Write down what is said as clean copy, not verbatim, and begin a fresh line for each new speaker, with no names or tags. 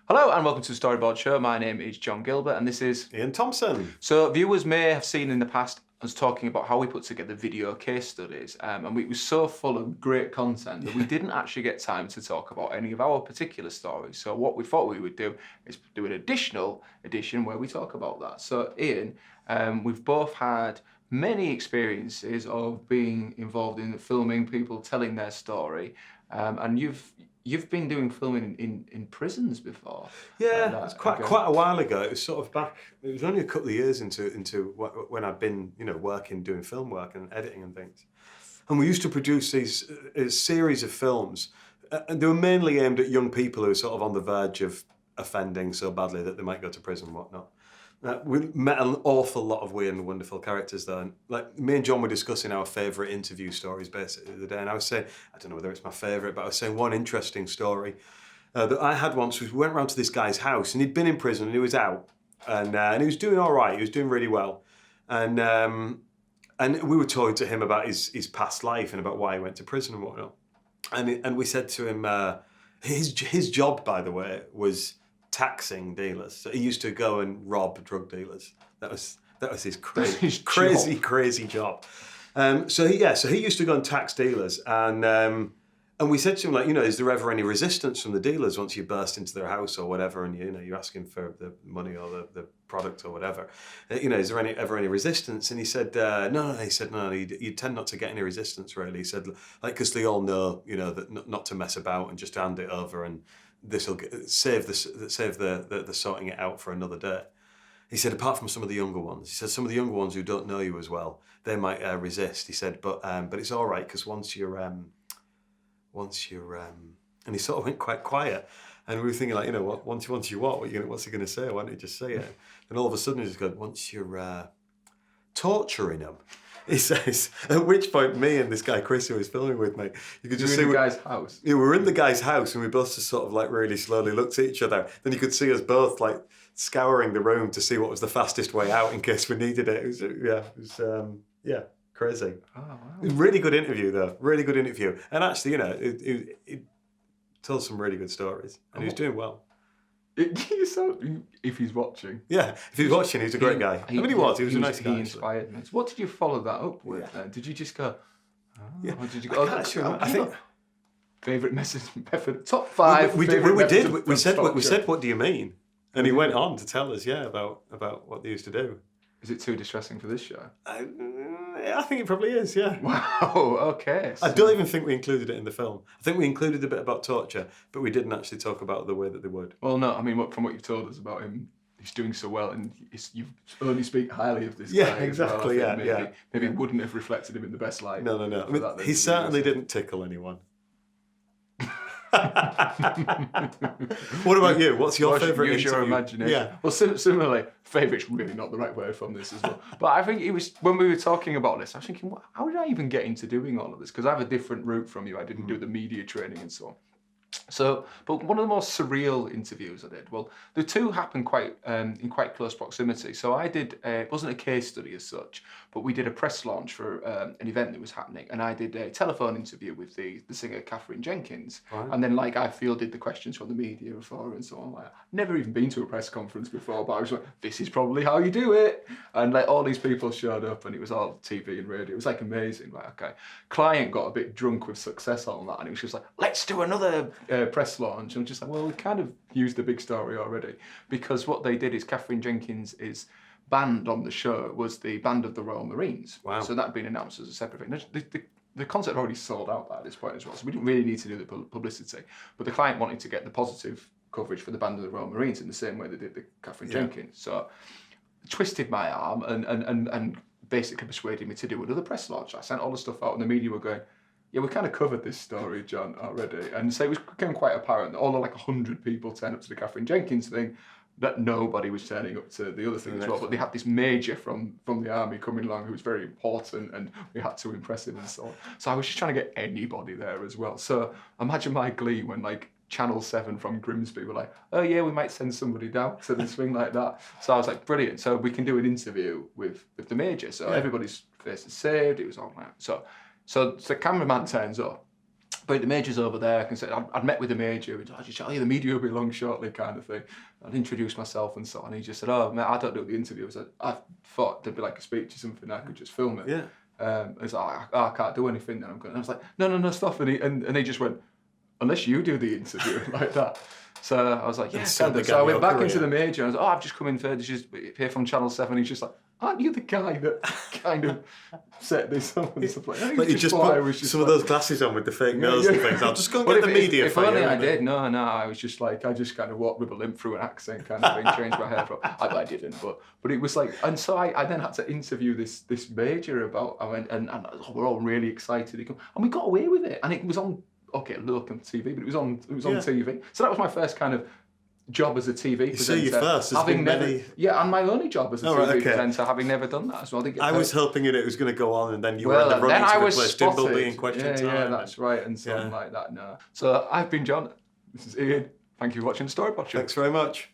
Hello and welcome to the Storyboard Show. My name is John Gilbert and this is
Ian Thompson.
So viewers may have seen in the past us talking about how we put together video case studies and it was so full of great content that we didn't actually get time to talk about any of our particular stories. So what we thought we would do is do an additional edition where we talk about that. So Ian, we've both had many experiences of being involved in filming, people telling their story, and you've been doing filming in prisons before.
Yeah, it's quite a while ago. It was sort of back. It was only a couple of years into when I'd been working, doing film work and editing and things. And we used to produce these a series of films, and they were mainly aimed at young people who were sort of on the verge of offending so badly that they might go to prison and whatnot. We met an awful lot of weird and wonderful characters though. And like me and John were discussing our favourite interview stories basically the other day, and I was saying, I don't know whether it's my favourite, but I was saying one interesting story that I had once was we went round to this guy's house and he'd been in prison and he was out and he was doing all right, he was doing really well. And we were talking to him about his past life and about why he went to prison and whatnot. And we said to him, his job, by the way, was taxing dealers. So he used to go and rob drug dealers. That was his crazy job. So he used to go and tax dealers, and we said to him, like, is there ever any resistance from the dealers once you burst into their house or whatever, and you're asking for the money or the product or whatever, is there ever any resistance? And he said, no. He said, no, you tend not to get any resistance really. He said, like, because they all know, that not to mess about and just hand it over and this will save the sorting it out for another day. He said, apart from some of the younger ones. He said, some of the younger ones who don't know you as well, they might resist. He said, but it's all right because once you're, and he sort of went quite quiet, and we were thinking like, what? Once you what? What's he going to say? Why don't you just say it? And all of a sudden he just goes, once you're torturing them. He says, at which point me and this guy Chris who was filming with me, you could just see
the guy's house.
Yeah, we were in the guy's house and we both just sort of like really slowly looked at each other. Then you could see us both like scouring the room to see what was the fastest way out in case we needed it. It was crazy. Oh, wow. Really good interview though, really good interview. And actually, it tells some really good stories and he was doing well.
If he's watching.
Yeah, if he's watching, he's a great guy. He was a nice guy.
He inspired me. So what did you follow that up with then? Did you just go, or did you go,
I think...
Favourite method, top 5
we did. We said, what do you mean? And he went on to tell us, about what they used to do.
Is it too distressing for this show?
I think it probably is, yeah.
Wow, okay.
So... I don't even think we included it in the film. I think we included a bit about torture, but we didn't actually talk about the way that they would.
Well, no, I mean, from what you've told us about him, he's doing so well, and you only speak highly of this guy.
Yeah, exactly,
well. Maybe it wouldn't have reflected him in the best light.
No. I mean, he certainly didn't tickle anyone. What about you? What's your favourite interview?
Use your imagination.
Yeah.
Well, similarly, favourite's really not the right word from this as well. But I think it was, when we were talking about this, I was thinking, how did I even get into doing all of this? Because I have a different route from you. I didn't do the media training and so on. So, but one of the most surreal interviews I did, well, the two happened in quite close proximity. So I did, it wasn't a case study as such, but we did a press launch for an event that was happening, and I did a telephone interview with the singer Katherine Jenkins, right. And then I fielded the questions from the media before and so on. Like, I've never even been to a press conference before, but I was like, this is probably how you do it. And all these people showed up, and it was all TV and radio. It was amazing. Okay. Client got a bit drunk with success on that, and he was just like, let's do another press launch. And I'm just like, well, we kind of used the big story already, because what they did is Katherine Jenkins' band on the show was the Band of the Royal Marines. Wow. So that had been announced as a separate thing. The concert had already sold out by this point as well, so we didn't really need to do the publicity. But the client wanted to get the positive coverage for the Band of the Royal Marines in the same way they did the Katherine Jenkins. So twisted my arm and basically persuaded me to do another press launch. I sent all the stuff out, and the media were going, yeah, we kind of covered this story, John, already. And so it became quite apparent that all the 100 people turned up to the Katherine Jenkins thing, that nobody was turning up to the other thing as well. But they had this major from the army coming along who was very important, and we had to impress him and so on. So I was just trying to get anybody there as well. So imagine my glee when Channel 7 from Grimsby were like, oh yeah, we might send somebody down to this thing like that. So I was like, brilliant. So we can do an interview with the major. So everybody's face is saved. It was all that. So the cameraman turns up, But the Major's over there. I can say I'd met with the Major. And I just said, "Oh, yeah, the media will be along shortly," kind of thing. I'd introduced myself and so on. He just said, "Oh, mate, I don't do the interviews. I thought there'd be like a speech or something. I could just film it."
Yeah.
I was like, I can't do anything. Then I'm going. I was like, no, stop. And he just went, "Unless you do the interview," like that. So I was like, yeah, kind of. So I went back into the Major. And I was like, "Oh, I've just come in for just here from Channel 7. He's just like, "Aren't you the guy that kind of set this up and stuff like that?"
But you just put some of those glasses on with the fake nose and things. I'll just go and get the media
if
for
only
you.
I did. No, I was just like, I just kind of walked with a limp through an accent kind of thing, changed my hair. I didn't, but it was like, and so I then had to interview this Major about, and we're all really excited. And we got away with it. And it was on, local TV, but it was on TV. So that was my first kind of job as a TV presenter.
So you first,
and my only job as a TV presenter, having never done that as well.
I was helping you, and it was going to go on, and then you were in the running to replace Dimbleby in Question Time.
Yeah, that's right, and something like that. No. So I've been John. This is Ian. Thank you for watching the Storypod Show.
Thanks very much.